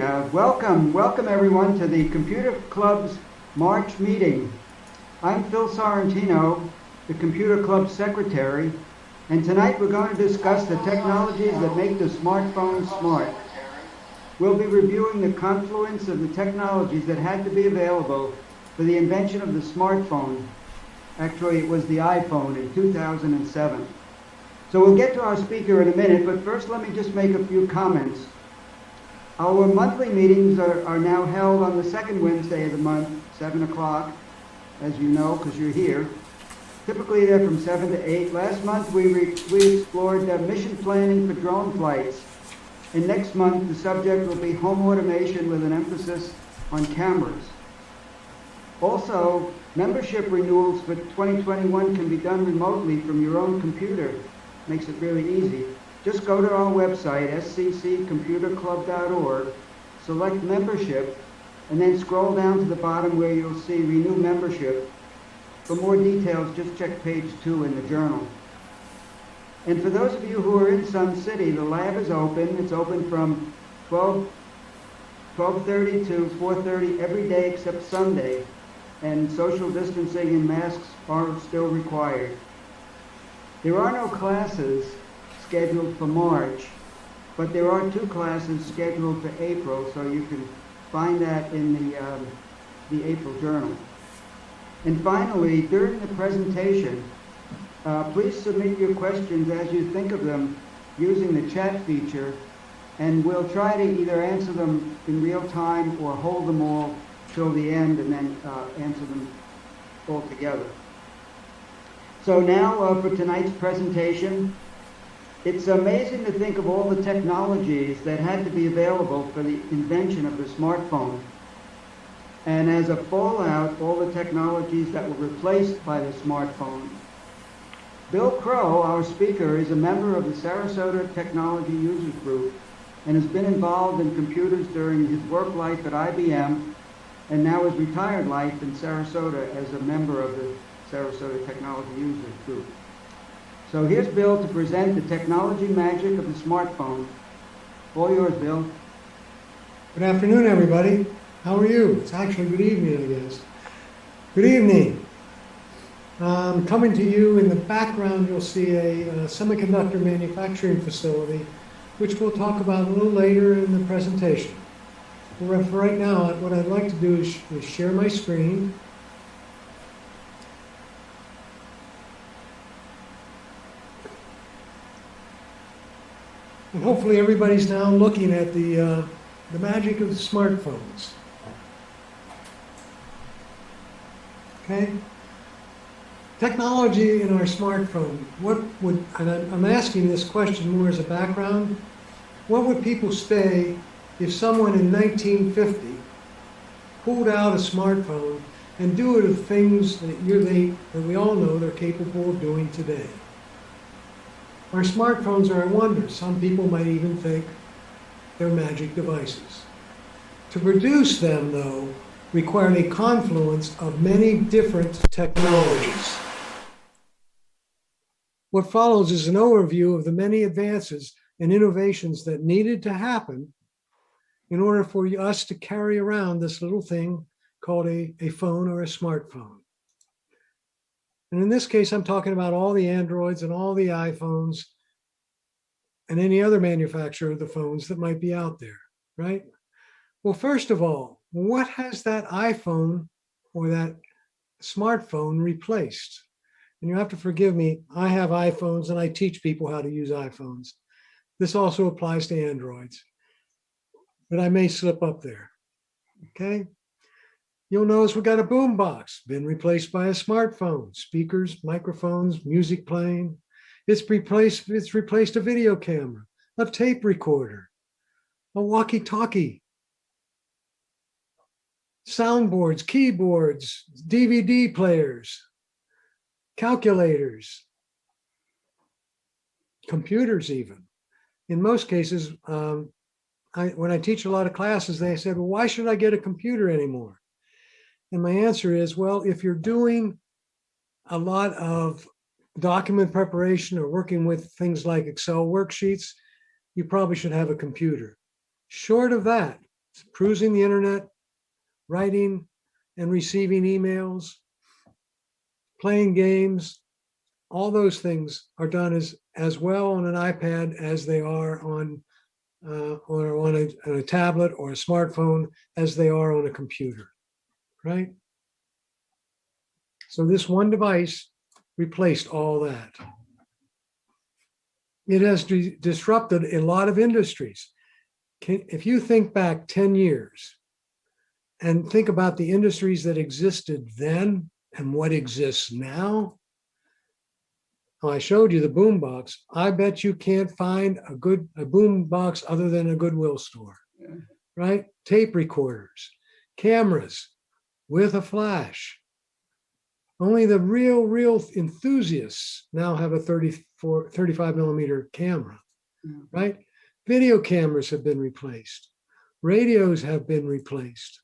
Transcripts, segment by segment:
Welcome everyone to the Computer Club's March meeting. I'm Phil Sorrentino, the Computer Club Secretary, and tonight we're going to discuss the technologies that make the smartphone smart. We'll be reviewing the confluence of the technologies that had to be available for the invention of the smartphone. Actually, it was the iPhone in 2007. So we'll get to our speaker in a minute, but first let me just make a few comments. Our monthly meetings are now held on the second Wednesday of the month, 7 o'clock, as you know, because you're here. Typically they're from 7 to 8. Last month we explored mission planning for drone flights. And next month the subject will be home automation with an emphasis on cameras. Also, membership renewals for 2021 can be done remotely from your own computer. Makes it really easy. Just go to our website, sccomputerclub.org, select membership, and then scroll down to the bottom where you'll see renew membership. For more details, just check page 2 in the journal. And for those of you who are in Sun City, the lab is open. It's open from 12:30 to 4:30 every day except Sunday, and social distancing and masks are still required. There are no classes scheduled for March, but there are 2 classes scheduled for April, so you can find that in the April journal. And finally, during the presentation, please submit your questions as you think of them using the chat feature, and we'll try to either answer them in real time or hold them all till the end and then answer them all together. So now for tonight's presentation. It's amazing to think of all the technologies that had to be available for the invention of the smartphone. And as a fallout, all the technologies that were replaced by the smartphone. Bill Crow, our speaker, is a member of the Sarasota Technology Users Group and has been involved in computers during his work life at IBM and now his retired life in Sarasota as a member of the Sarasota Technology Users Group. So here's Bill to present the technology magic of the smartphone. All yours, Bill. Good afternoon, everybody. How are you? It's actually good evening, I guess. Good evening. Coming to you in the background, you'll see a semiconductor manufacturing facility, which we'll talk about a little later in the presentation. For right now, what I'd like to do is share my screen. And hopefully everybody's now looking at the magic of the smartphones. Okay? Technology in our smartphone, and I'm asking this question more as a background, what would people say if someone in 1950 pulled out a smartphone and do it of things that we all know they're capable of doing today? Our smartphones are a wonder. Some people might even think they're magic devices. To produce them, though, required a confluence of many different technologies. What follows is an overview of the many advances and innovations that needed to happen in order for us to carry around this little thing called a phone or a smartphone. And in this case, I'm talking about all the Androids and all the iPhones and any other manufacturer of the phones that might be out there, right? Well, first of all, what has that iPhone or that smartphone replaced? And you have to forgive me, I have iPhones and I teach people how to use iPhones. This also applies to Androids, but I may slip up there, okay? You'll notice we got a boombox, been replaced by a smartphone, speakers, microphones, music playing. It's replaced a video camera, a tape recorder, a walkie-talkie, soundboards, keyboards, DVD players, calculators, computers even. In most cases, when I teach a lot of classes, they said, well, why should I get a computer anymore? And my answer is, well, if you're doing a lot of document preparation or working with things like Excel worksheets, you probably should have a computer. Short of that, cruising the internet, writing and receiving emails, playing games. All those things are done as well on an iPad as they are on a tablet or a smartphone as they are on a computer, right? So this one device replaced all that. It has disrupted a lot of industries. If you think back 10 years and think about the industries that existed then and what exists now, I showed you the boom box. I bet you can't find a boom box other than a Goodwill store, right? Tape recorders, cameras with a flash. Only the real enthusiasts now have a 35 millimeter camera, right? Video cameras have been replaced. Radios have been replaced.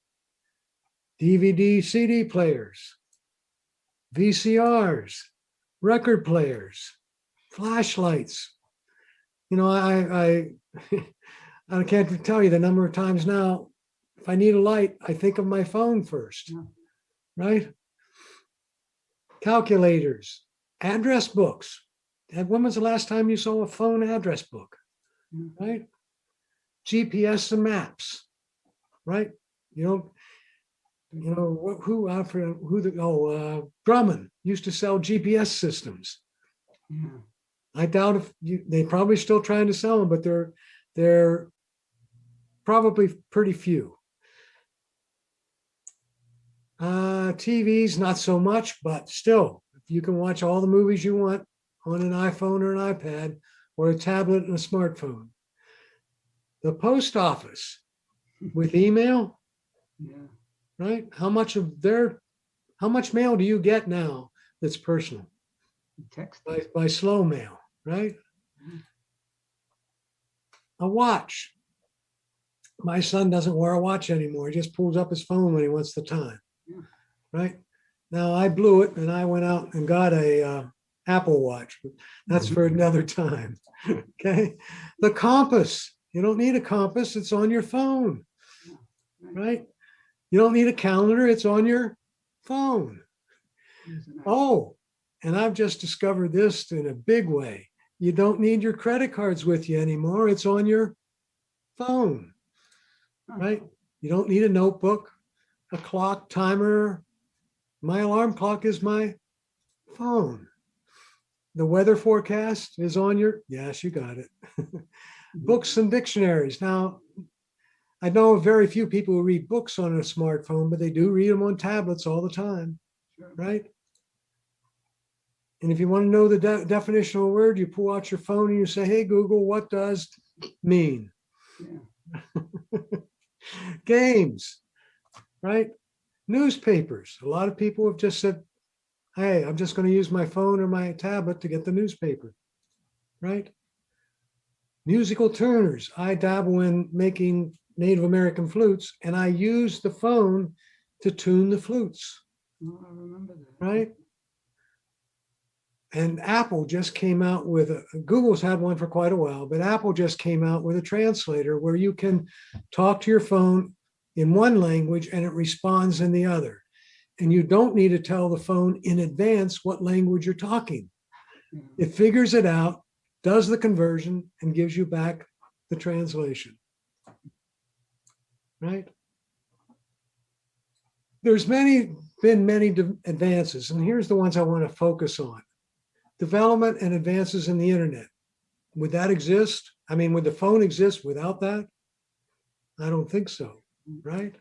DVD, CD players, VCRs, record players, flashlights. You know, I can't tell you the number of times now, if I need a light, I think of my phone first, right? Calculators, address books. And when was the last time you saw a phone address book, right? GPS and maps, right? Grumman used to sell GPS systems. Yeah. I doubt if they probably still trying to sell them, but they're probably pretty few. TVs, not so much, but still, you can watch all the movies you want on an iPhone or an iPad or a tablet and a smartphone. The post office with email, right? How much mail do you get now that's personal? Text by slow mail, right? A watch. My son doesn't wear a watch anymore. He just pulls up his phone when he wants the time, right? Now I blew it and I went out and got a Apple Watch. That's for another time, okay? The compass. You don't need a compass. It's on your phone, right? You don't need a calendar. It's on your phone. Oh, and I've just discovered this in a big way. You don't need your credit cards with you anymore. It's on your phone, right? You don't need a notebook, a clock, timer. My alarm clock is my phone. The weather forecast is on your, yes, you got it. Books and dictionaries. Now, I know very few people who read books on a smartphone, but they do read them on tablets all the time, right? And if you want to know the definition of a word, you pull out your phone and you say, hey, Google, what does mean? Yeah. Games, right? Newspapers. A lot of people have just said, hey, I'm just going to use my phone or my tablet to get the newspaper, right? Musical tuners. I dabble in making Native American flutes, and I use the phone to tune the flutes. Oh, I remember that. Right? And Apple just came out with Google's had one for quite a while, but Apple just came out with a translator where you can talk to your phone in one language and it responds in the other. And you don't need to tell the phone in advance what language you're talking. It figures it out, does the conversion, and gives you back the translation. Right? There's been many advances, and here's the ones I want to focus on. Development and advances in the internet. Would that exist? I mean, would the phone exist without that? I don't think so, right?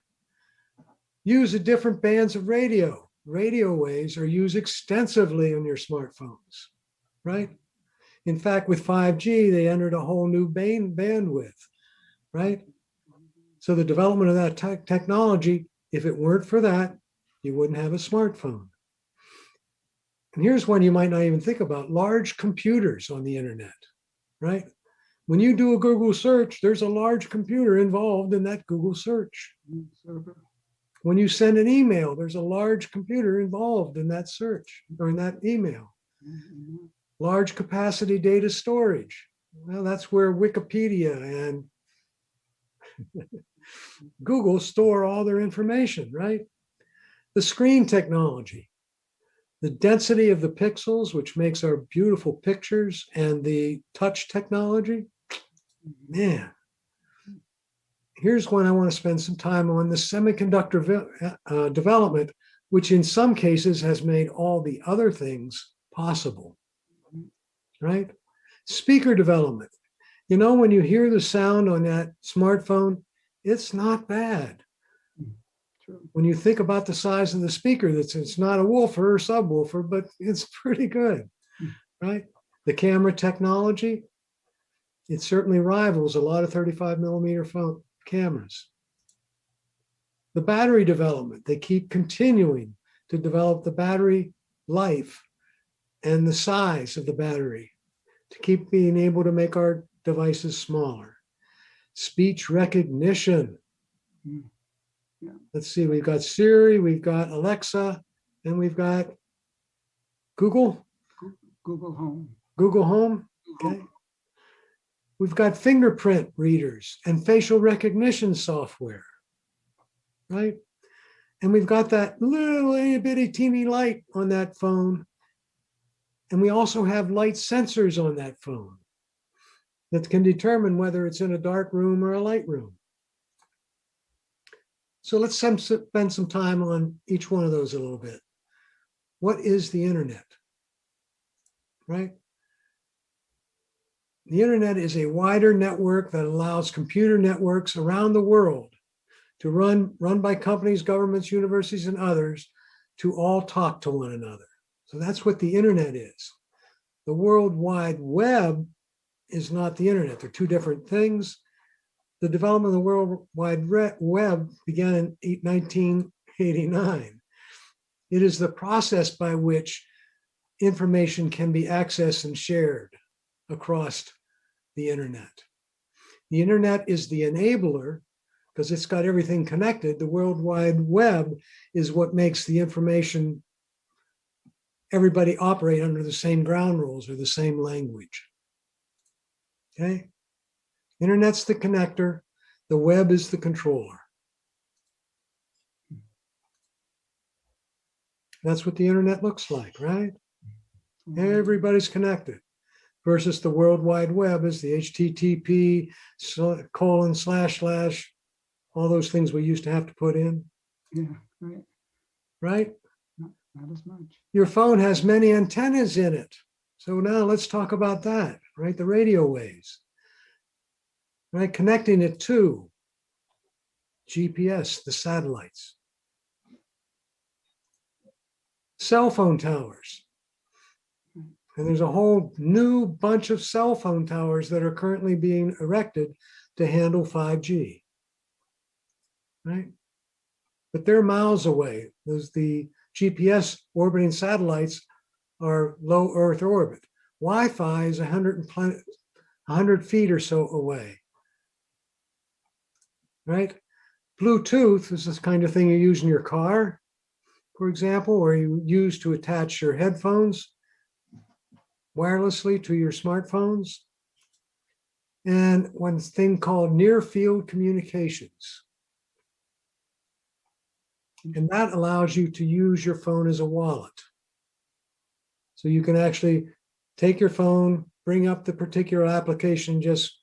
Use of different bands of radio. Radio waves are used extensively on your smartphones, right? In fact, with 5G, they entered a whole new bandwidth, right? So the development of that technology, if it weren't for that, you wouldn't have a smartphone. And here's one you might not even think about: large computers on the internet, right? When you do a Google search, there's a large computer involved in that Google search. When you send an email, there's a large computer involved in that search or in that email. Large capacity data storage. Well, that's where Wikipedia and Google store all their information, right? The screen technology, the density of the pixels, which makes our beautiful pictures, and the touch technology. Man, here's one I want to spend some time on, the semiconductor development, which in some cases has made all the other things possible, right? Speaker development. You know, when you hear the sound on that smartphone, it's not bad. True. When you think about the size of the speaker, it's not a woofer or subwoofer, but it's pretty good, right? The camera technology, it certainly rivals a lot of 35 millimeter phone cameras. The battery development, they keep continuing to develop the battery life and the size of the battery to keep being able to make our devices smaller. Speech recognition. Yeah. Let's see, we've got Siri, we've got Alexa, and we've got Google. Google Home. Google Home. Okay. We've got fingerprint readers and facial recognition software, right? And we've got that little itty bitty teeny light on that phone. And we also have light sensors on that phone that can determine whether it's in a dark room or a light room. So let's spend some time on each one of those a little bit. What is the internet, right? The internet is a wider network that allows computer networks around the world to run by companies, governments, universities, and others to all talk to one another. So that's what the internet is. The World Wide Web is not the internet. They're two different things. The development of the World Wide Web began in 1989. It is the process by which information can be accessed and shared across the internet. The internet is the enabler because it's got everything connected. The World Wide Web is what makes the information, everybody operate under the same ground rules or the same language. Okay? Internet's the connector, the web is the controller. That's what the internet looks like, right? Everybody's connected. Versus the World Wide Web is the HTTP : all those things we used to have to put in. Yeah, right. Right? Not as much. Your phone has many antennas in it. So now let's talk about that, right? The radio waves, right? Connecting it to GPS, the satellites. Cell phone towers. And there's a whole new bunch of cell phone towers that are currently being erected to handle 5G, right? But they're miles away. The GPS orbiting satellites are low Earth orbit. Wi-Fi is 100 feet or so away, right? Bluetooth is this kind of thing you use in your car, for example, or you use to attach your headphones wirelessly to your smartphones. And one thing called near field communications. And that allows you to use your phone as a wallet. So you can actually take your phone, bring up the particular application, just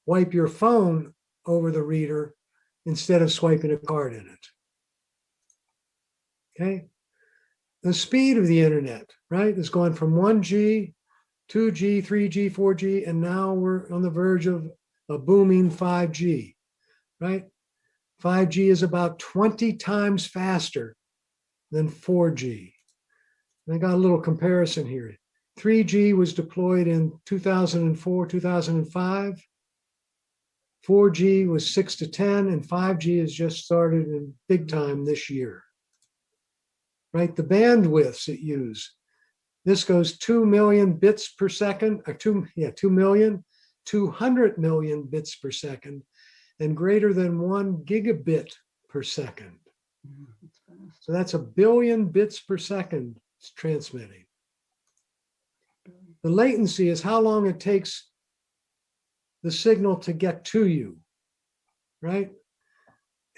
wipe your phone over the reader instead of swiping a card in it. Okay. The speed of the internet, right, has gone from 1G, 2G, 3G, 4G, and now we're on the verge of a booming 5G, right? 5G is about 20 times faster than 4G. And I got a little comparison here. 3G was deployed in 2004, 2005. 4G was 6 to 10, and 5G has just started in big time this year. Right? The bandwidths it uses. This goes 2 million bits per second, or 2 million, 200 million bits per second, and greater than 1 gigabit per second. So that's a billion bits per second it's transmitting. The latency is how long it takes the signal to get to you, right?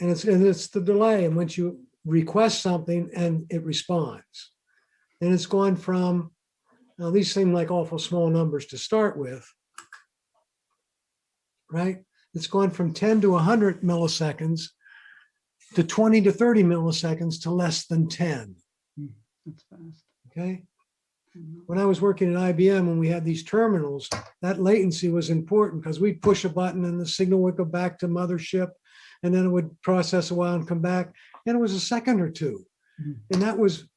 and it's the delay in which you request something and it responds. And it's gone from, now these seem like awful small numbers to start with, right? It's gone from 10 to 100 milliseconds to 20 to 30 milliseconds to less than 10. That's fast. Okay. When I was working at IBM, when we had these terminals, that latency was important because we'd push a button and the signal would go back to mothership, and then it would process a while and come back. And it was a second or two. And that was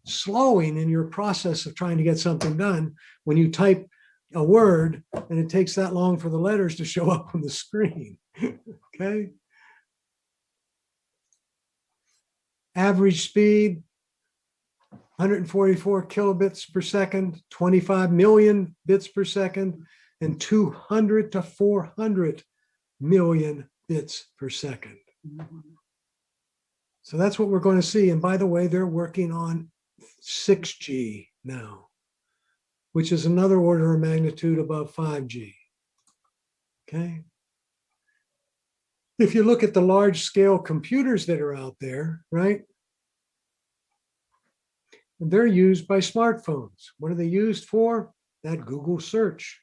slowing in your process of trying to get something done when you type a word and it takes that long for the letters to show up on the screen. Okay. Average speed, 144 kilobits per second, 25 million bits per second, and 200 to 400 million bits per second. So that's what we're going to see. And by the way, they're working on 6G now, which is another order of magnitude above 5G. Okay. If you look at the large scale computers that are out there, right? They're used by smartphones. What are they used for? That Google search.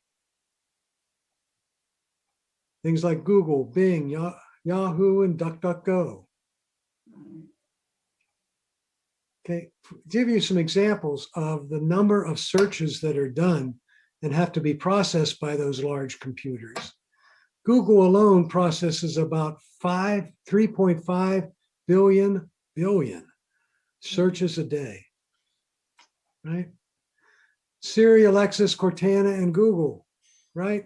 Things like Google, Bing, Yahoo, and DuckDuckGo. Okay, give you some examples of the number of searches that are done and have to be processed by those large computers. Google alone processes about 3.5 billion searches a day, right? Siri, Alexis, Cortana, and Google, right?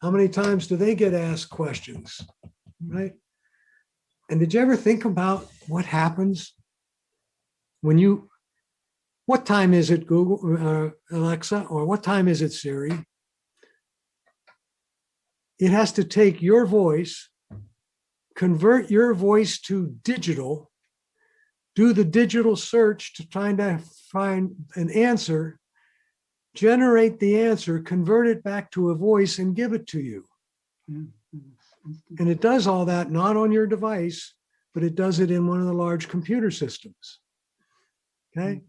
How many times do they get asked questions, right? And did you ever think about what happens when you, what time is it, Google, Alexa, or what time is it, Siri? It has to take your voice, convert your voice to digital, do the digital search to try to find an answer, generate the answer, convert it back to a voice, and give it to you. And it does all that not on your device, but it does it in one of the large computer systems. Okay.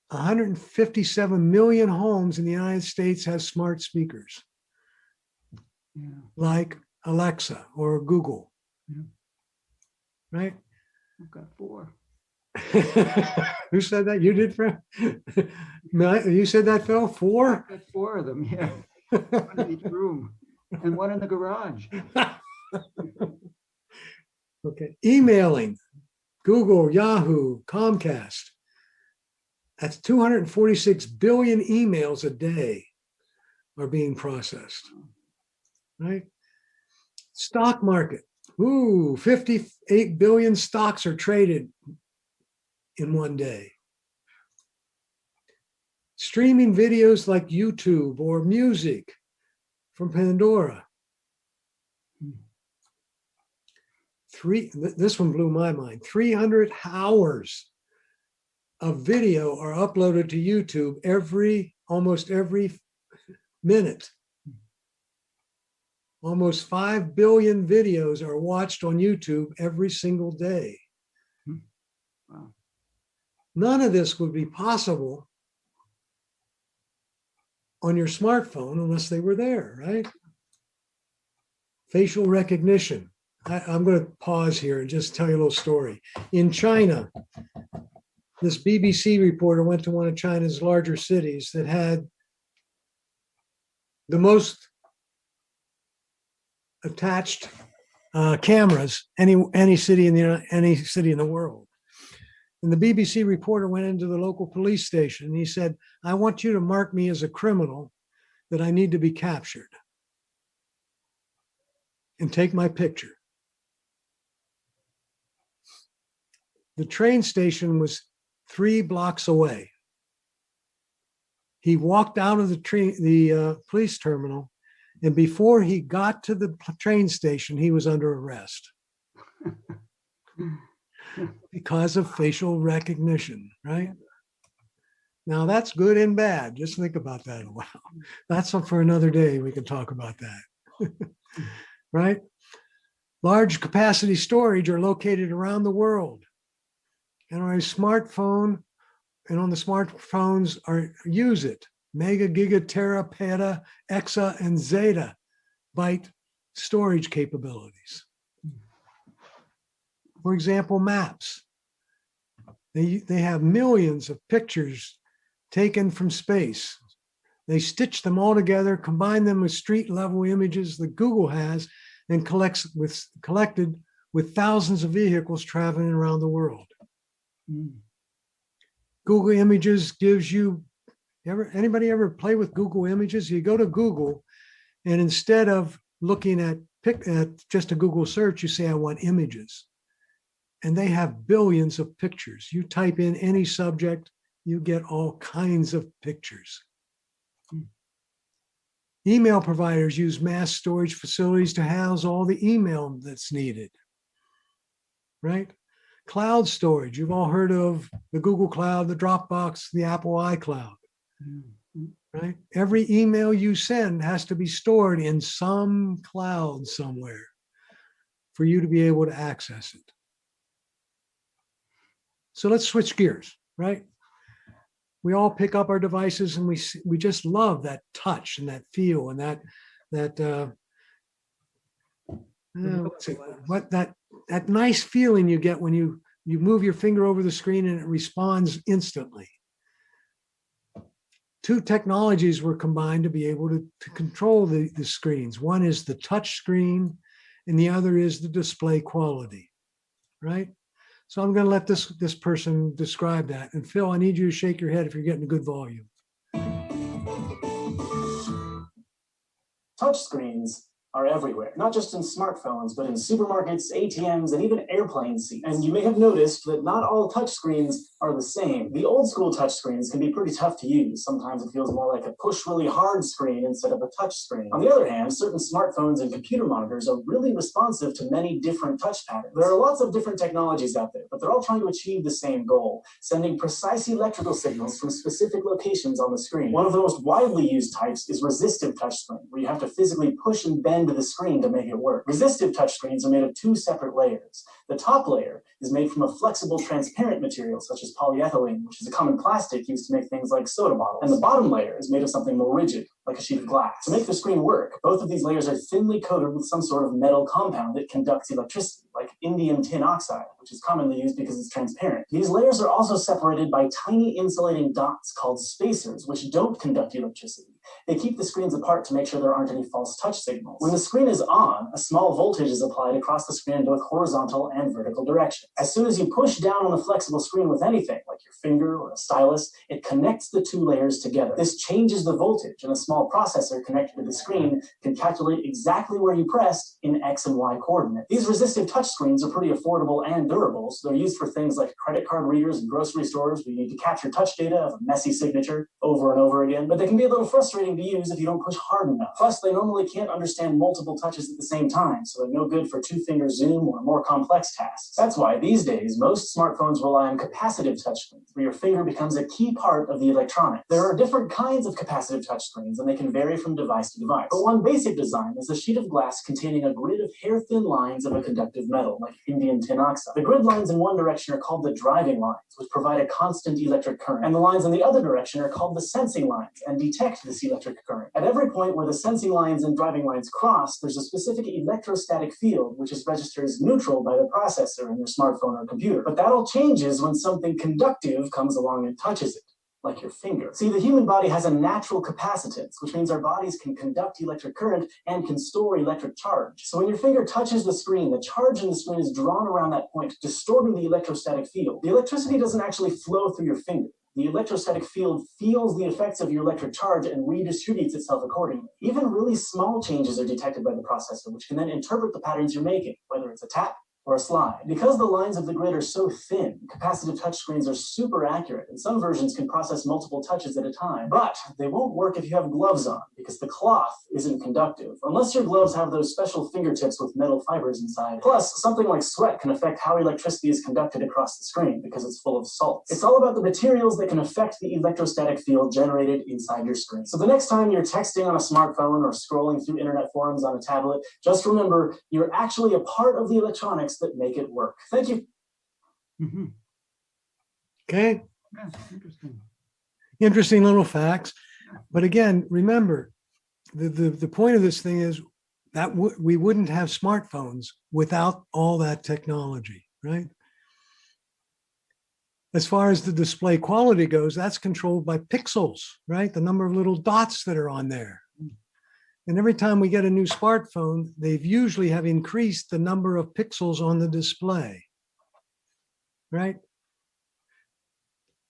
157 million homes in the United States have smart speakers, like Alexa or Google. Right? I've got 4. Who said that? You did, Fred? You said that, Phil? 4? I've got 4 of them, yeah. One in each room and one in the garage. Okay. Emailing, Google, Yahoo, Comcast. That's 246 billion emails a day are being processed, right? Stock market. Ooh, 58 billion stocks are traded in one day. Streaming videos like YouTube or music from Pandora. This one blew my mind. 300 hours of video are uploaded to YouTube almost every minute. Almost 5 billion videos are watched on YouTube every single day. Wow. None of this would be possible on your smartphone unless they were there, right? Facial recognition. I'm going to pause here and just tell you a little story. In China, this BBC reporter went to one of China's larger cities that had the most attached cameras any city in the world. And the BBC reporter went into the local police station and he said, "I want you to mark me as a criminal that I need to be captured and take my picture." The train station was 3 blocks away. He walked out of the police terminal, and before he got to the train station, he was under arrest because of facial recognition, right? Now that's good and bad. Just think about that a while. That's for another day. We can talk about that, right? Large capacity storage are located around the world. And on a smartphone, and on the smartphones use it. Mega, giga, tera, peta, exa, and zeta byte storage capabilities. For example, maps. They have millions of pictures taken from space. They stitch them all together, combine them with street level images that Google has, and collected with thousands of vehicles traveling around the world. Google Images gives you, anybody ever play with Google Images? You go to Google, and instead of looking at just a Google search, you say, I want images. And they have billions of pictures. You type in any subject, you get all kinds of pictures. Email providers use mass storage facilities to house all the email that's needed, right? Cloud storage, you've all heard of the Google Cloud, the Dropbox, the Apple iCloud, right? Every email you send has to be stored in some cloud somewhere for you to be able to access it. So let's switch gears, right? We all pick up our devices and we just love that touch and that feel and that nice feeling you get when you move your finger over the screen and it responds instantly. Two technologies were combined to be able to control the screens. One is the touch screen and the other is the display quality, right? So I'm going to let this person describe that. And Phil, I need you to shake your head if you're getting a good volume. Touch screens are everywhere, not just in smartphones, but in supermarkets, ATMs, and even airplane seats. And you may have noticed that not all touch screens are the same. The old school touch screens can be pretty tough to use. Sometimes it feels more like a push really hard screen instead of a touch screen. On the other hand, certain smartphones and computer monitors are really responsive to many different touch patterns. There are lots of different technologies out there, but they're all trying to achieve the same goal, sending precise electrical signals from specific locations on the screen. One of the most widely used types is resistive touchscreen, where you have to physically push and bend the screen to make it work. Resistive touchscreens are made of two separate layers. The top layer is made from a flexible, transparent material such as polyethylene, which is a common plastic used to make things like soda bottles. And the bottom layer is made of something more rigid, like a sheet of glass. To make the screen work, both of these layers are thinly coated with some sort of metal compound that conducts electricity, like indium tin oxide, which is commonly used because it's transparent. These layers are also separated by tiny insulating dots called spacers, which don't conduct electricity. They keep the screens apart to make sure there aren't any false touch signals. When the screen is on, a small voltage is applied across the screen in both horizontal and vertical directions. As soon as you push down on the flexible screen with anything, like your finger or a stylus, it connects the two layers together. This changes the voltage, and a small processor connected to the screen can calculate exactly where you pressed in X and Y coordinates. These resistive touch screens are pretty affordable and durable, so they're used for things like credit card readers and grocery stores where you need to capture touch data of a messy signature over and over again, but they can be a little frustrating to use if you don't push hard enough. Plus, they normally can't understand multiple touches at the same time, so they're no good for two-finger zoom or more complex tasks. That's why these days, most smartphones rely on capacitive touchscreens, where your finger becomes a key part of the electronics. There are different kinds of capacitive touchscreens, and they can vary from device to device. But one basic design is a sheet of glass containing a grid of hair-thin lines of a conductive metal, like indium tin oxide. The grid lines in one direction are called the driving lines, which provide a constant electric current, and the lines in the other direction are called the sensing lines and detect this electric current. At every point where the sensing lines and driving lines cross, there's a specific electrostatic field which is registered as neutral by the processor in your smartphone or computer. But that all changes when something conductive comes along and touches it, like your finger. See, the human body has a natural capacitance, which means our bodies can conduct electric current and can store electric charge. So when your finger touches the screen, the charge in the screen is drawn around that point, distorting the electrostatic field. The electricity doesn't actually flow through your finger. The electrostatic field feels the effects of your electric charge and redistributes itself accordingly. Even really small changes are detected by the processor, which can then interpret the patterns you're making, whether it's a tap or a slide. Because the lines of the grid are so thin, capacitive touchscreens are super accurate, and some versions can process multiple touches at a time. But they won't work if you have gloves on, because the cloth isn't conductive, unless your gloves have those special fingertips with metal fibers inside. Plus, something like sweat can affect how electricity is conducted across the screen, because it's full of salts. It's all about the materials that can affect the electrostatic field generated inside your screen. So the next time you're texting on a smartphone or scrolling through internet forums on a tablet, just remember you're actually a part of the electronics that make it work. Thank you. Mm-hmm. Okay. Yeah, interesting. Interesting little facts. But again, remember, the point of this thing is that we wouldn't have smartphones without all that technology, right? As far as the display quality goes, that's controlled by pixels, right? The number of little dots that are on there. And every time we get a new smartphone, they've usually have increased the number of pixels on the display, right?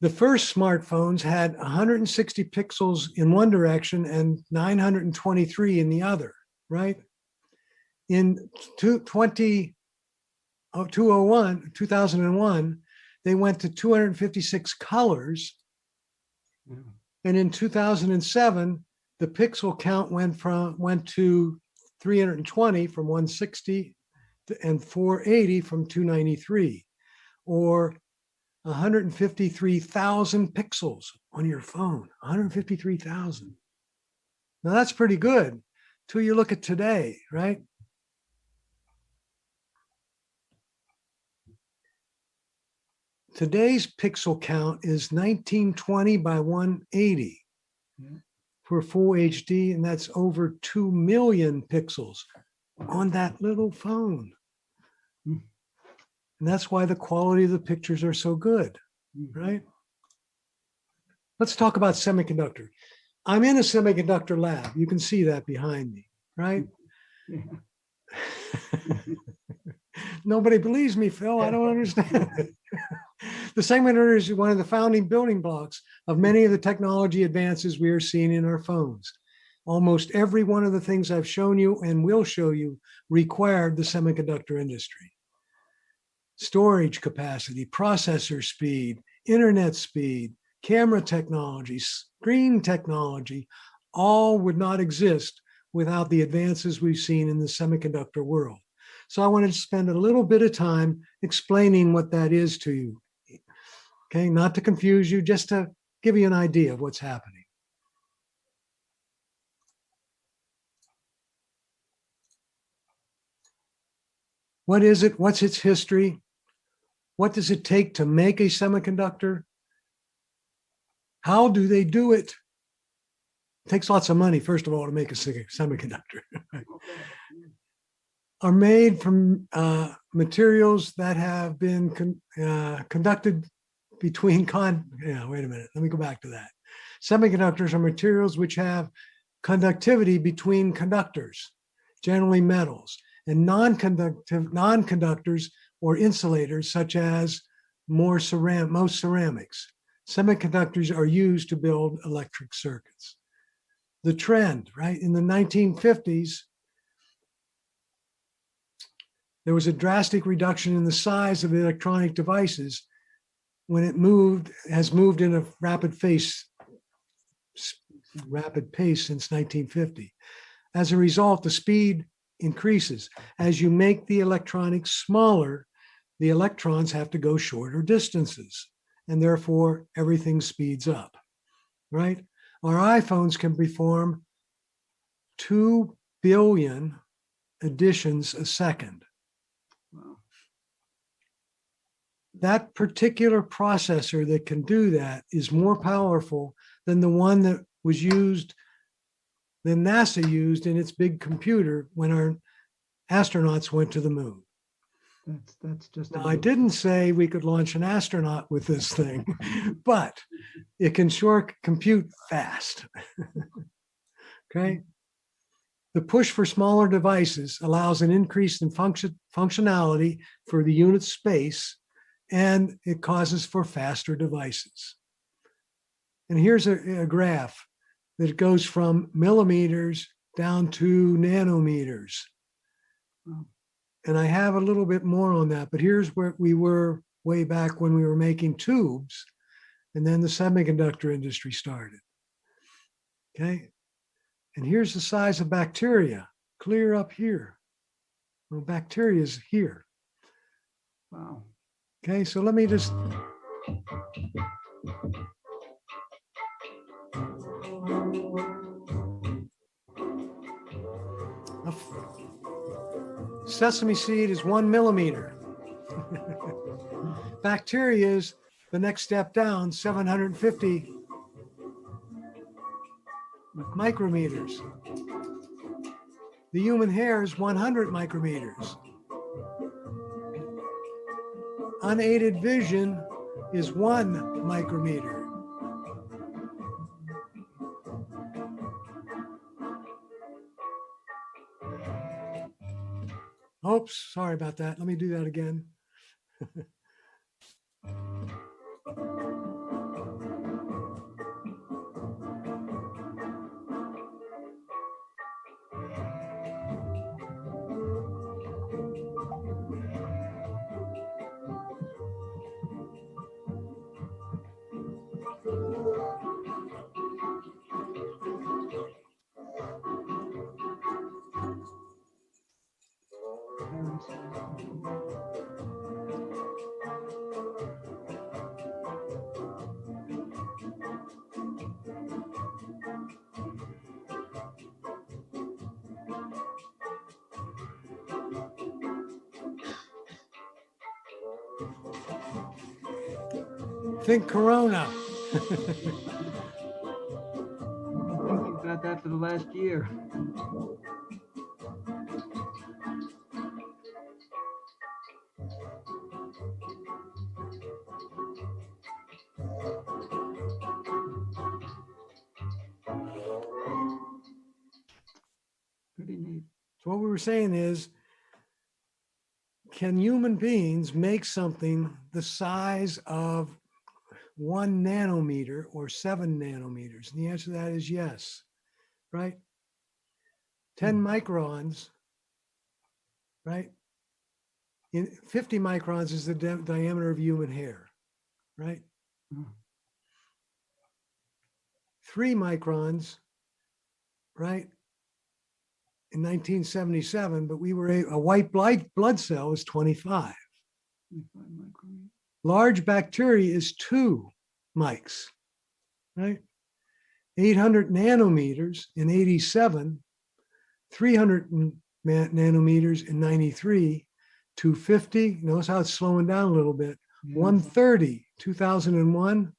The first smartphones had 160 pixels in one direction and 923 in the other, right? In 2001, they went to 256 colors. Yeah. And in 2007, the pixel count went to 320 from 160 and 480 from 293, or 153,000 pixels on your phone. 153,000. Now that's pretty good till you look at today, right? Today's pixel count is 1920 by 180. Yeah. For full HD, and that's over 2 million pixels on that little phone. And that's why the quality of the pictures are so good, right? Let's talk about semiconductor. I'm in a semiconductor lab. You can see that behind me, right? Yeah. Nobody believes me, Phil. I don't understand it. The semiconductor is one of the founding building blocks of many of the technology advances we are seeing in our phones. Almost every one of the things I've shown you and will show you required the semiconductor industry. Storage capacity, processor speed, internet speed, camera technology, screen technology, all would not exist without the advances we've seen in the semiconductor world. So I wanted to spend a little bit of time explaining what that is to you. Okay, not to confuse you, just to give you an idea of what's happening. What is it? What's its history? What does it take to make a semiconductor? How do they do it? It takes lots of money, first of all, to make a semiconductor. Are made from materials that have been conducted between wait a minute, let me go back to that. Semiconductors are materials which have conductivity between conductors, generally metals, and non-conductors or insulators, such as most ceramics. Semiconductors are used to build electric circuits. The trend, right, in the 1950s, there was a drastic reduction in the size of electronic devices when it has moved in a rapid pace since 1950. As a result, the speed increases. As you make the electronics smaller, the electrons have to go shorter distances, and therefore everything speeds up, right? Our iPhones can perform 2 billion additions a second. Wow. That particular processor that can do that is more powerful than the one that was used, than NASA used in its big computer when our astronauts went to the moon. That's just. Now, I didn't say we could launch an astronaut with this thing, but it can sure compute fast. Okay. The push for smaller devices allows an increase in functionality for the unit space, and it causes for faster devices. And here's a graph that goes from millimeters down to nanometers. And I have a little bit more on that, but here's where we were way back when we were making tubes, and then the semiconductor industry started. Okay. And here's the size of bacteria, clear up here. Well, bacteria is here. Wow. Okay, so let me just. A sesame seed is 1 millimeter. Bacteria is the next step down, 750 micrometers. The human hair is 100 micrometers. Unaided vision is 1 micrometer. Oops, sorry about that. Let me do that again. Think Corona. Thinking about that for the last year. Pretty neat. So what we were saying is, can human beings make something the size of 1 nanometer or 7 nanometers? And the answer to that is yes, right? 10 microns, right? 50 microns is the diameter of human hair, right? 3 microns, right? In 1977, but we were a white blood cell is 25. Large bacteria is 2 mics, right? 800 nanometers in 87, 300 nanometers in 93, 250, notice how it's slowing down a little bit, 130, 2001,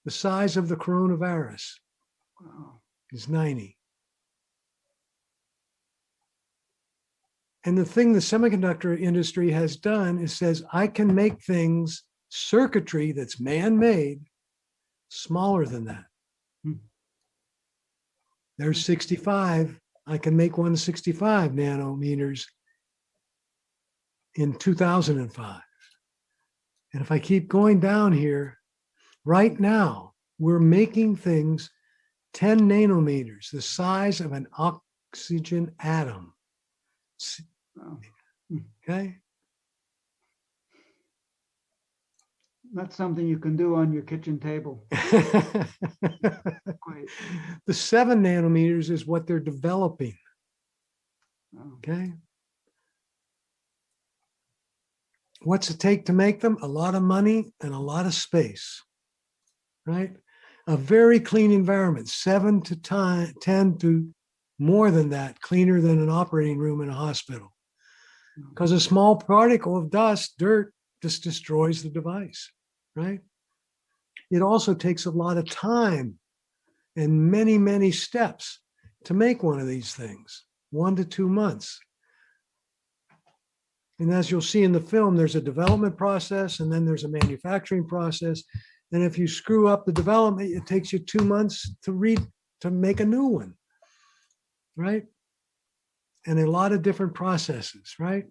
the size of the coronavirus is 90. And the thing the semiconductor industry has done is says, I can make things, circuitry that's man-made, smaller than that. There's 65. I can make 165 nanometers in 2005. And if I keep going down here, right now, we're making things 10 nanometers, the size of an oxygen atom. Okay. That's something you can do on your kitchen table. The 7 nanometers is what they're developing. Okay. What's it take to make them? A lot of money and a lot of space, right? A very clean environment, 7 to 10 to more than that, cleaner than an operating room in a hospital. Because a small particle of dust, dirt, just destroys the device, right? It also takes a lot of time and many, many steps to make one of these things, 1 to 2 months. And as you'll see in the film, there's a development process and then there's a manufacturing process. And if you screw up the development, it takes you 2 months to make a new one, right? And a lot of different processes, right?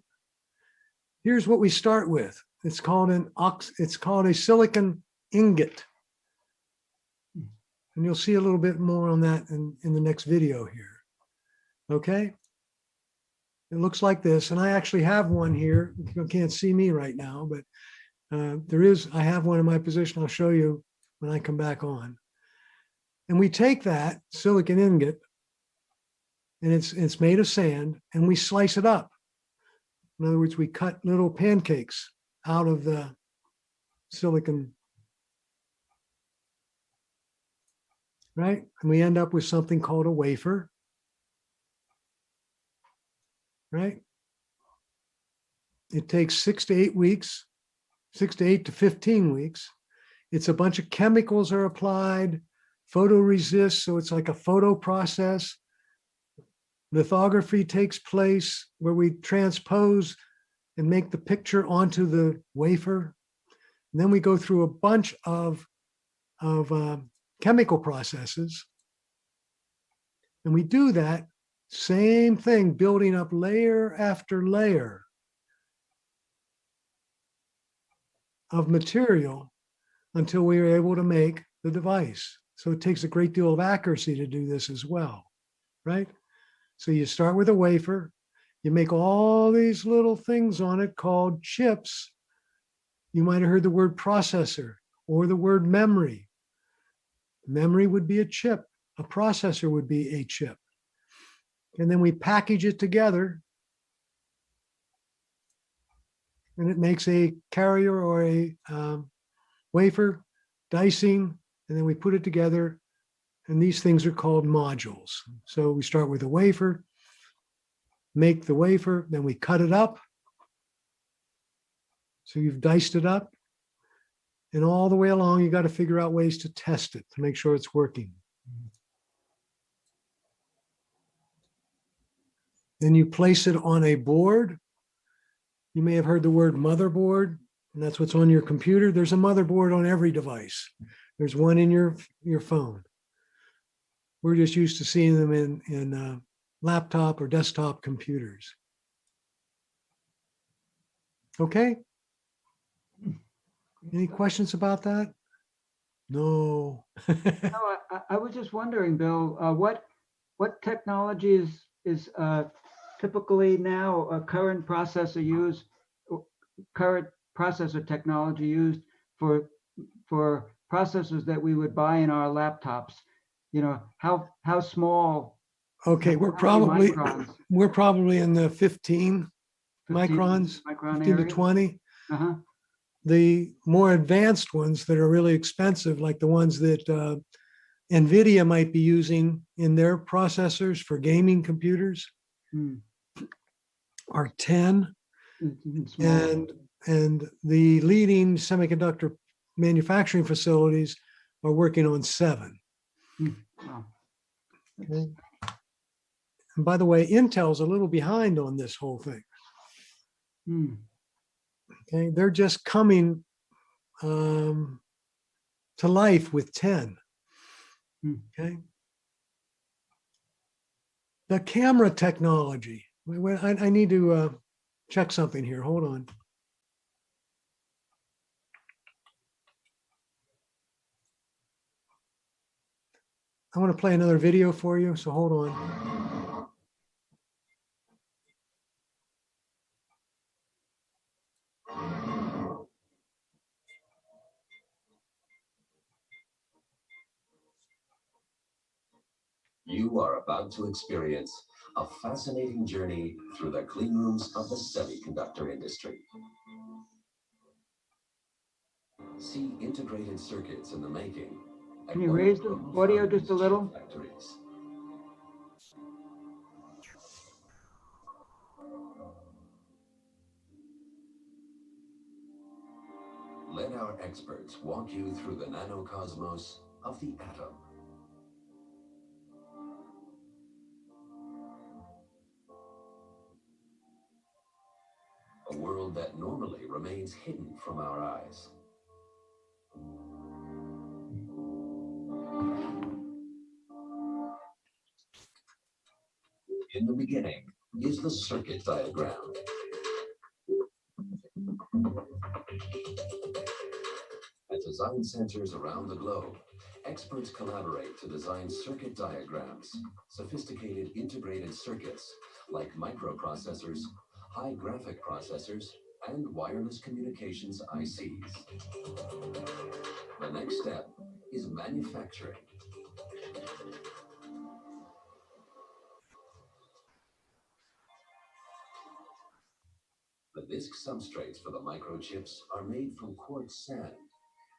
Here's what we start with. It's called a silicon ingot. And you'll see a little bit more on that in the next video here. Okay? It looks like this, and I actually have one here. You can't see me right now, but I have one in my position. I'll show you when I come back on. And we take that silicon ingot, and it's made of sand, and we slice it up. In other words, we cut little pancakes out of the silicon, right? And we end up with something called a wafer, right? It takes 6 to 8 weeks, 6 to 8 to 15 weeks. It's a bunch of chemicals are applied, photoresist, so it's like a photo process. Lithography takes place where we transpose and make the picture onto the wafer. And then we go through a bunch of chemical processes. And we do that same thing, building up layer after layer of material until we are able to make the device. So it takes a great deal of accuracy to do this as well, right? So you start with a wafer, you make all these little things on it called chips. You might have heard the word processor or the word memory. Memory would be a chip, a processor would be a chip. And then we package it together, and it makes a carrier or a wafer, dicing, and then we put it together, and these things are called modules. So we start with a wafer, make the wafer, then we cut it up. So you've diced it up, and all the way along, you got to figure out ways to test it to make sure it's working. Then you place it on a board. You may have heard the word motherboard, and that's what's on your computer. There's a motherboard on every device. There's one in your phone. We're just used to seeing them in laptop or desktop computers. Okay? Any questions about that? No. No, I was just wondering, Bill, what technology is typically now a current processor technology used for processors that we would buy in our laptops? You know, how small? Okay, we're how many probably in the 15 microns, micron 15 to area? 20. Uh-huh. The more advanced ones that are really expensive, like the ones that NVIDIA might be using in their processors for gaming computers, are 10. Small. And the leading semiconductor manufacturing facilities are working on 7. Wow. Okay. And by the way, Intel's a little behind on this whole thing. Okay, they're just coming to life with 10. Okay. The camera technology. I need to check something here. Hold on. I want to play another video for you, so hold on. You are about to experience a fascinating journey through the clean rooms of the semiconductor industry. See integrated circuits in the making. Can you raise the audio just a little? Factories. Let our experts walk you through the nanocosmos of the atom. A world that normally remains hidden from our eyes. In the beginning is the circuit diagram. At design centers around the globe, experts collaborate to design circuit diagrams, sophisticated integrated circuits like microprocessors, high graphic processors, and wireless communications ICs. The next step is manufacturing. The disk substrates for the microchips are made from quartz sand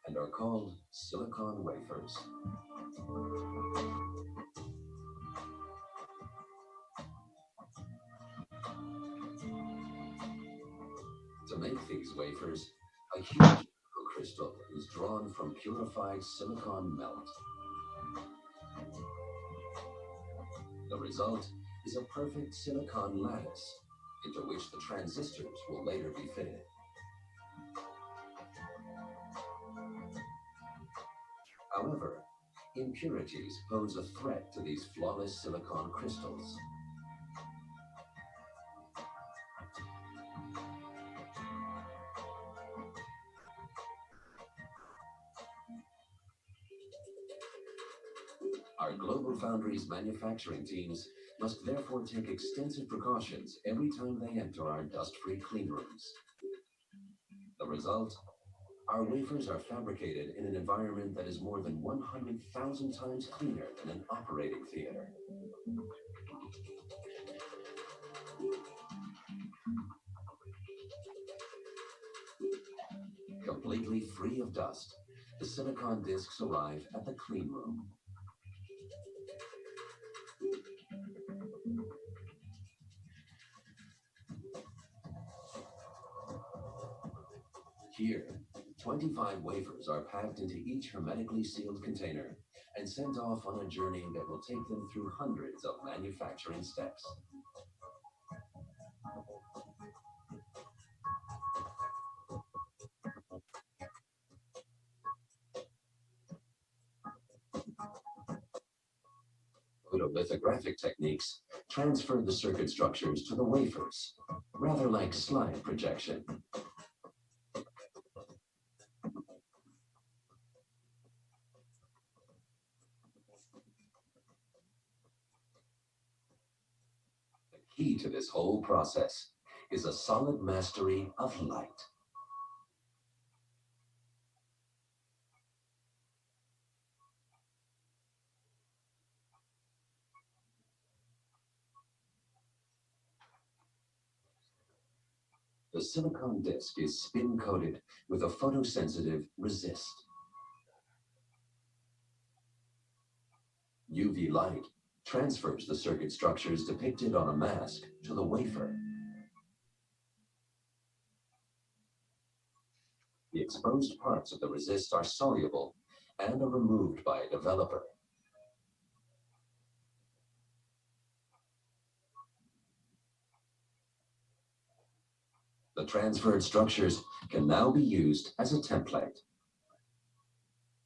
and are called silicon wafers. To make these wafers, a huge crystal is drawn from purified silicon melt. The result is a perfect silicon lattice into which the transistors will later be fitted. However, impurities pose a threat to these flawless silicon crystals. Our global foundries manufacturing teams must therefore take extensive precautions every time they enter our dust-free clean rooms. The result? Our wafers are fabricated in an environment that is more than 100,000 times cleaner than an operating theater. Completely free of dust, the silicon discs arrive at the clean room. Here, 25 wafers are packed into each hermetically sealed container and sent off on a journey that will take them through hundreds of manufacturing steps. Photolithographic techniques transfer the circuit structures to the wafers, rather like slide projection. The key to this whole process is a solid mastery of light. The silicon disc is spin-coated with a photosensitive resist. UV light transfers the circuit structures depicted on a mask to the wafer. The exposed parts of the resist are soluble and are removed by a developer. The transferred structures can now be used as a template.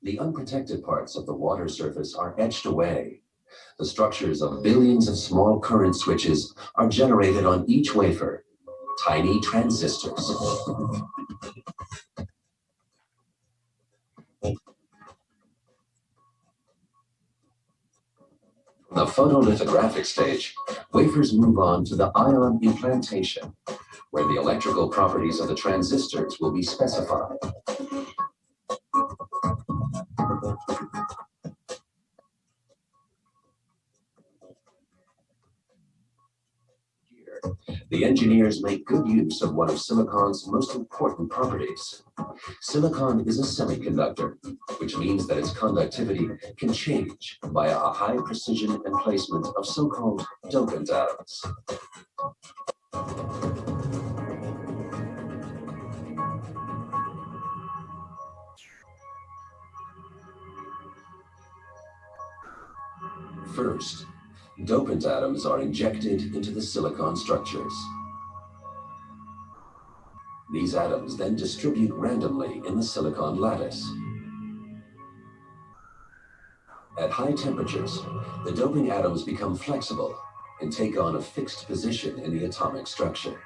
The unprotected parts of the water surface are etched away. The structures of billions of small current switches are generated on each wafer, tiny transistors. The photolithographic stage, wafers move on to the ion implantation, where the electrical properties of the transistors will be specified. Here, the engineers make good use of one of silicon's most important properties. Silicon is a semiconductor, which means that its conductivity can change via a high precision and placement of so-called dopant atoms. First, dopant atoms are injected into the silicon structures. These atoms then distribute randomly in the silicon lattice. At high temperatures, the doping atoms become flexible and take on a fixed position in the atomic structure.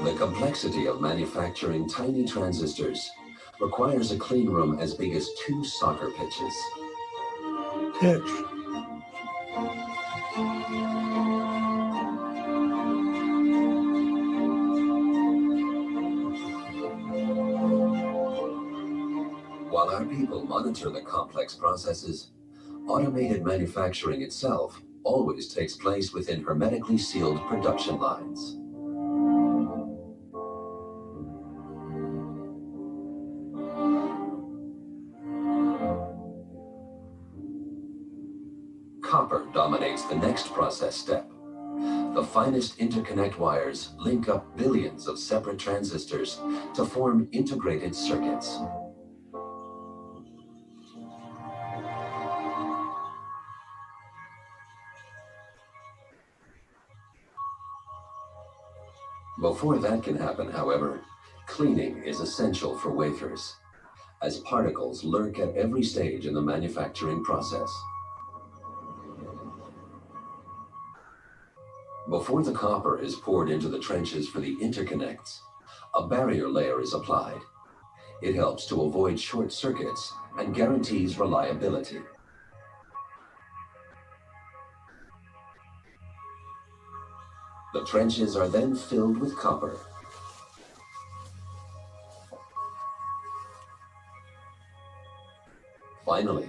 The complexity of manufacturing tiny transistors requires a clean room as big as 2 soccer pitches. Pitch. While our people monitor the complex processes, automated manufacturing itself always takes place within hermetically sealed production lines. Copper dominates the next process step. The finest interconnect wires link up billions of separate transistors to form integrated circuits. Before that can happen, however, cleaning is essential for wafers, as particles lurk at every stage in the manufacturing process. Before the copper is poured into the trenches for the interconnects, a barrier layer is applied. It helps to avoid short circuits and guarantees reliability. The trenches are then filled with copper. Finally,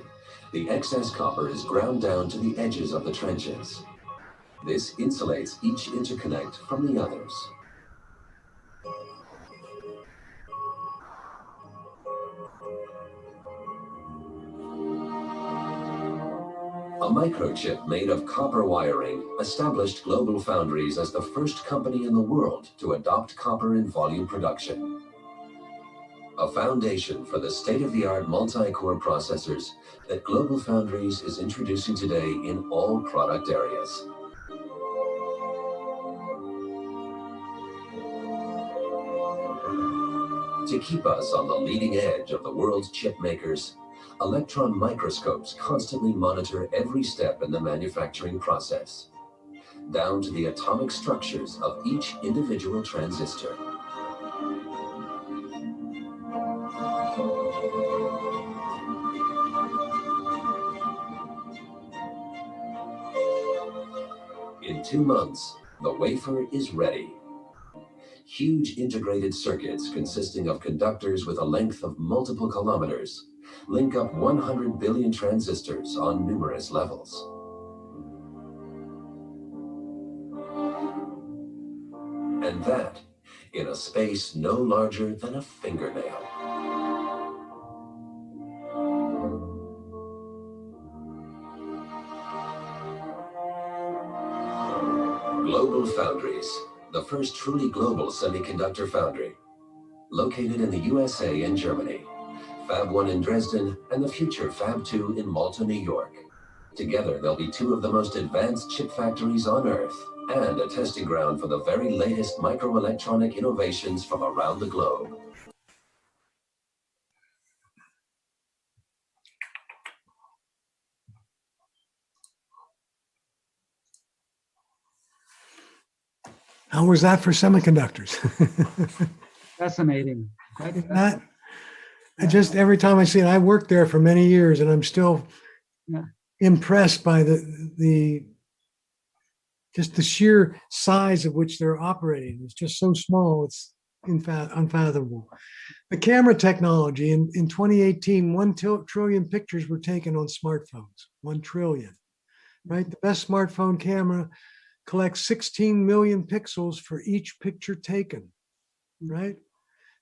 the excess copper is ground down to the edges of the trenches. This insulates each interconnect from the others. A microchip made of copper wiring established GlobalFoundries as the first company in the world to adopt copper in volume production. A foundation for the state-of-the-art multi-core processors that GlobalFoundries is introducing today in all product areas. To keep us on the leading edge of the world's chip makers, electron microscopes constantly monitor every step in the manufacturing process, down to the atomic structures of each individual transistor. In 2 months, the wafer is ready. Huge integrated circuits consisting of conductors with a length of multiple kilometers link up 100 billion transistors on numerous levels. And that in a space no larger than a fingernail. GlobalFoundries, the first truly global semiconductor foundry, located in the USA and Germany, Fab 1 in Dresden, and the future Fab 2 in Malta, New York. Together, they'll be 2 of the most advanced chip factories on Earth and a testing ground for the very latest microelectronic innovations from around the globe. How was that for semiconductors? Fascinating. That, I just, every time I see it, I worked there for many years and I'm still impressed by just the sheer size of which they're operating. It's just so small, it's unfathomable. The camera technology in 2018, 1 trillion pictures were taken on smartphones, 1 trillion, right? The best smartphone camera collects 16 million pixels for each picture taken, right?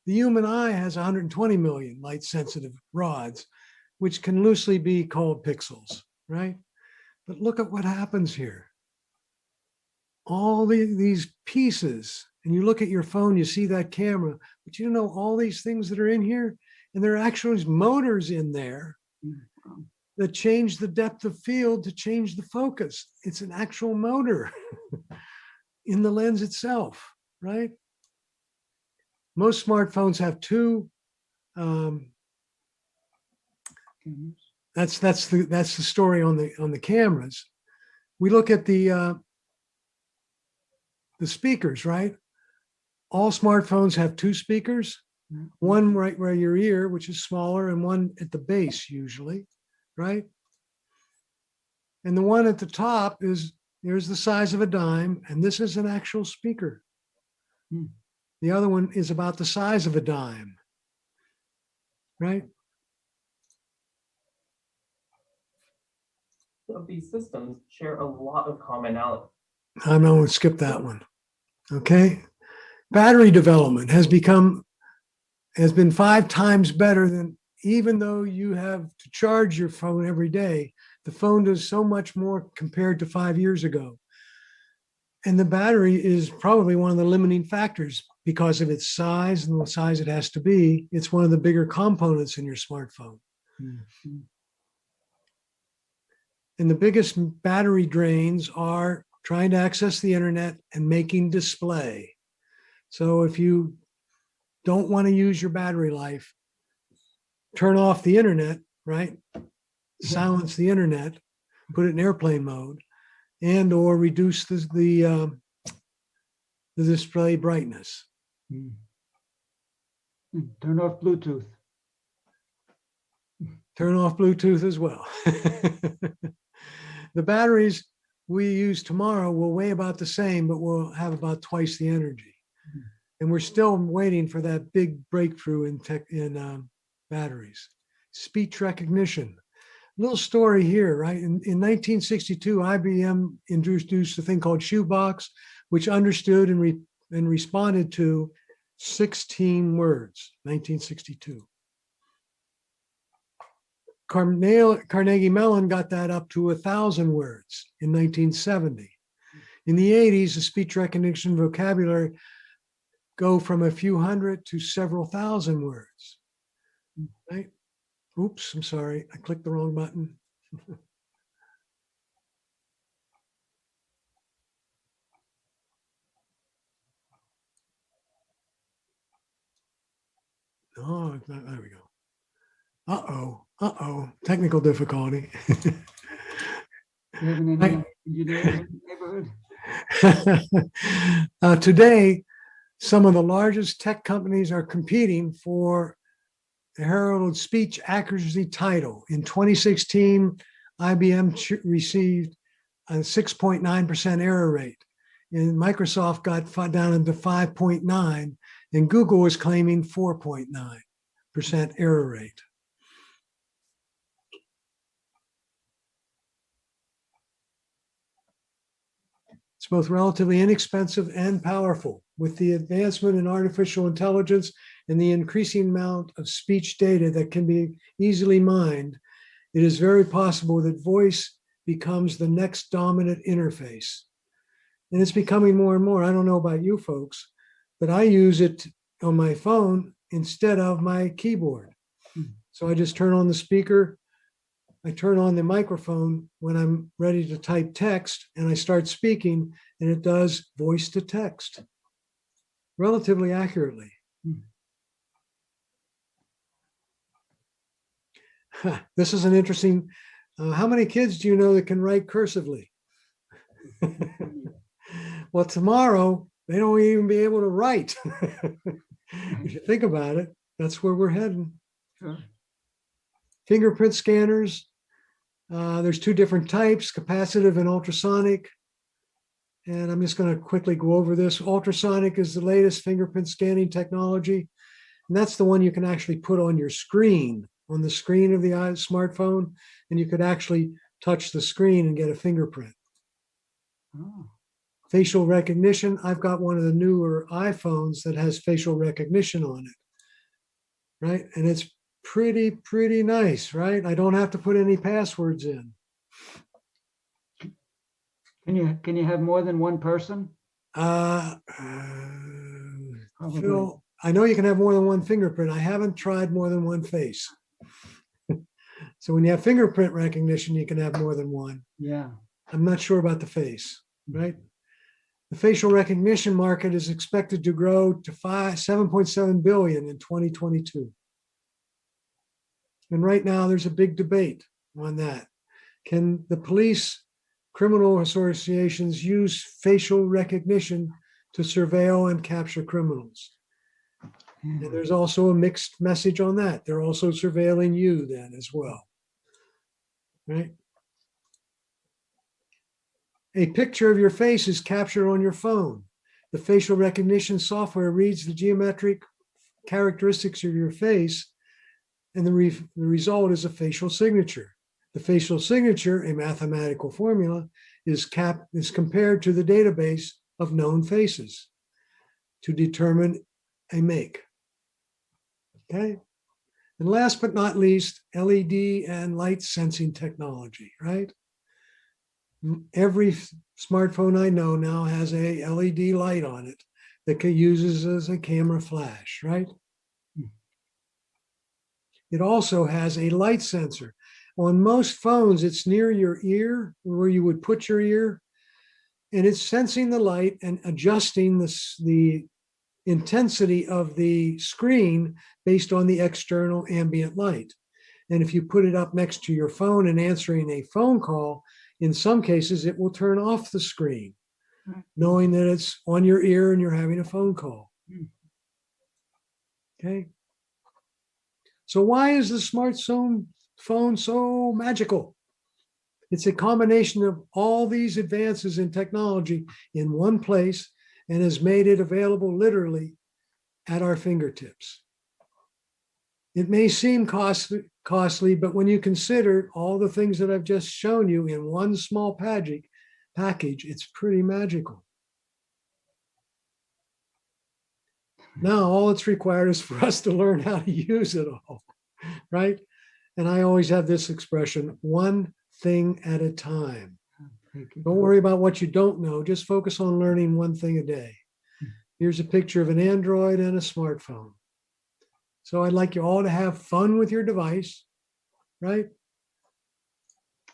The human eye has 120 million light sensitive rods, which can loosely be called pixels, right? But look at what happens here. All these pieces, and you look at your phone, you see that camera, but you know all these things that are in here, and there are actually motors in there that change the depth of field to change the focus. It's an actual motor in the lens itself, right? Most smartphones have 2. That's the story on the cameras. We look at the speakers, right? all smartphones have two speakers, one right where your ear, which is smaller, and one at the base usually, right? And the one at the top here's the size of a dime, and this is an actual speaker. The other one is about the size of a dime, right? Of these systems share a lot of commonality. I'm going to skip that one. Okay. Battery development has been 5 times better than, even though you have to charge your phone every day, the phone does so much more compared to 5 years ago. And the battery is probably one of the limiting factors because of its size and the size it has to be. It's one of the bigger components in your smartphone. Mm-hmm. And the biggest battery drains are trying to access the internet and making display. So if you don't want to use your battery life, turn off the internet, right? Silence the internet, put it in airplane mode, and or reduce the display brightness. Turn off Bluetooth. Turn off Bluetooth as well. The batteries we use tomorrow will weigh about the same, but will have about twice the energy. And we're still waiting for that big breakthrough in batteries. Speech recognition. Little story here, right? In 1962, IBM introduced a thing called Shoebox, which understood and responded to 16 words, 1962. Carnegie Mellon got that up to 1,000 words in 1970. In the 80s, the speech recognition vocabulary go from a few hundred to several thousand words, right? Oops, I'm sorry, I clicked the wrong button. Oh, there we go. Technical difficulty. You having any engineers in the neighborhood? Today, some of the largest tech companies are competing for the heralded speech accuracy title. In 2016, IBM received a 6.9% error rate, and Microsoft got down into 5.9%, and Google is claiming 4.9% error rate. It's both relatively inexpensive and powerful. With the advancement in artificial intelligence and the increasing amount of speech data that can be easily mined, it is very possible that voice becomes the next dominant interface. And it's becoming more and more. I don't know about you folks, but I use it on my phone instead of my keyboard. So I just turn on the speaker, I turn on the microphone when I'm ready to type text, and I start speaking, and it does voice to text relatively accurately. This is an interesting, how many kids do you know that can write cursively? Well, tomorrow, they don't even be able to write. If you think about it, that's where we're heading. Sure. Fingerprint scanners. There's 2 different types, capacitive and ultrasonic. And I'm just going to quickly go over this. Ultrasonic is the latest fingerprint scanning technology. And that's the one you can actually put on your screen, on the screen of the smartphone. And you could actually touch the screen and get a fingerprint. Oh. Facial recognition. I've got one of the newer iPhones that has facial recognition on it, right? And it's pretty nice, right? I don't have to put any passwords in. Can you have more than one person? Phil, I know you can have more than one fingerprint. I haven't tried more than one face. So when you have fingerprint recognition, you can have more than one. Yeah. I'm not sure about the face, right? The facial recognition market is expected to grow to 7.7 billion in 2022. And right now there's a big debate on that. Can the police, criminal associations use facial recognition to surveil and capture criminals. And there's also a mixed message on that. They're also surveilling you then as well, right? A picture of your face is captured on your phone. The facial recognition software reads the geometric characteristics of your face, and the result is a facial signature. The facial signature, a mathematical formula, is compared to the database of known faces to determine a make. Okay? And last but not least, LED and light sensing technology, right? Every smartphone I know now has a LED light on it that uses as a camera flash, right? It also has a light sensor. On most phones, it's near your ear, where you would put your ear, and it's sensing the light and adjusting the intensity of the screen based on the external ambient light. And if you put it up next to your phone and answering a phone call, in some cases, it will turn off the screen, knowing that it's on your ear and you're having a phone call. Okay. So why is the smartphone so magical? It's a combination of all these advances in technology in one place and has made it available literally at our fingertips. It may seem costly, but when you consider all the things that I've just shown you in one small package, it's pretty magical. Now, all that's required is for us to learn how to use it all, right? And I always have this expression, one thing at a time. Don't worry about what you don't know. Just focus on learning one thing a day. Here's a picture of an Android and a smartphone. So I'd like you all to have fun with your device, right?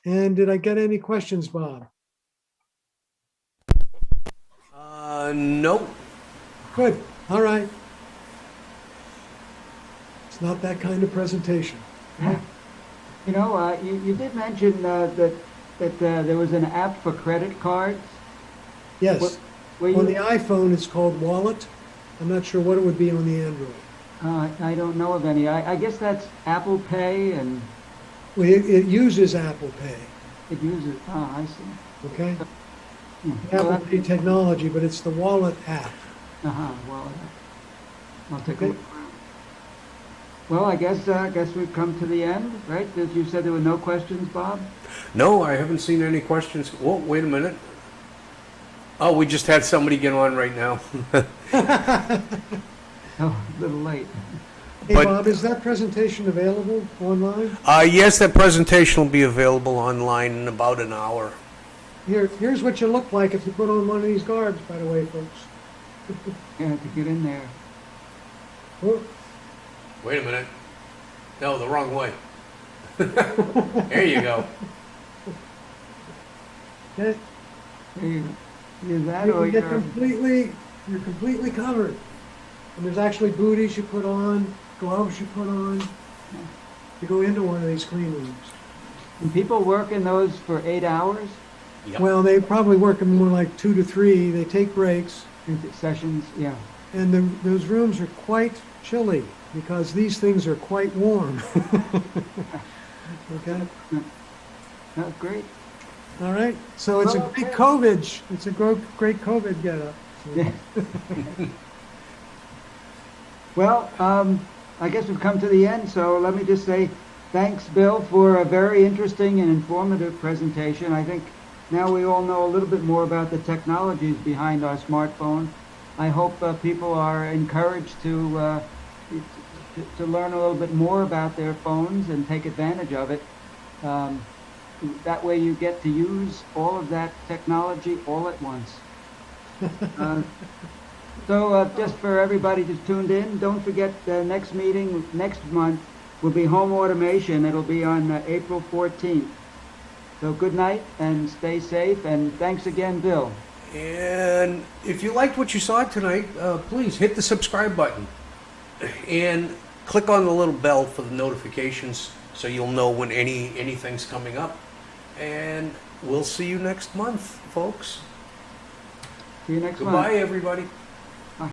And did I get any questions, Bob? Nope. Good. All right. It's not that kind of presentation. Right? You know, you did mention that there was an app for credit cards. Yes. On the iPhone, it's called Wallet. I'm not sure what it would be on the Android. I don't know of any. I guess that's Apple Pay and... Well, it uses Apple Pay. It uses, I see. Okay. Well, Apple Pay technology, but it's the Wallet app. Well, I'll take Okay. a look. Well, I guess we've come to the end, right? As you said, there were no questions, Bob? No, I haven't seen any questions. Whoa, wait a minute. Oh, we just had somebody get on right now. Oh, a little late. Hey, But- Bob, is that presentation available online? Yes, that presentation will be available online in about an hour. Here's what you look like if you put on one of these garbs, by the way, folks. Yeah, to get in there. Oh, Wait a minute. No, the wrong way. There you go. okay. Either that You or can get you're... you're completely covered. And there's actually booties you put on, gloves you put on. You go into one of these clean rooms. And people work in those for 8 hours? Yep. Well, they probably work in more like 2 to 3. They take breaks. Sessions, yeah. And those rooms are quite chilly because these things are quite warm. Okay. That's great. All right. So it's a Well, great okay. COVID. It's a great COVID getup. Yeah. Well, I guess we've come to the end, so let me just say thanks, Bill, for a very interesting and informative presentation. I think now we all know a little bit more about the technologies behind our smartphone. I hope people are encouraged to learn a little bit more about their phones and take advantage of it. That way you get to use all of that technology all at once. So just for everybody who's tuned in, don't forget the next meeting next month will be home automation. It'll be on April 14th. So good night and stay safe, and thanks again, Bill. And if you liked what you saw tonight, please hit the subscribe button and click on the little bell for the notifications so you'll know when anything's coming up. And we'll see you next month, folks. See you next month. Goodbye, everybody.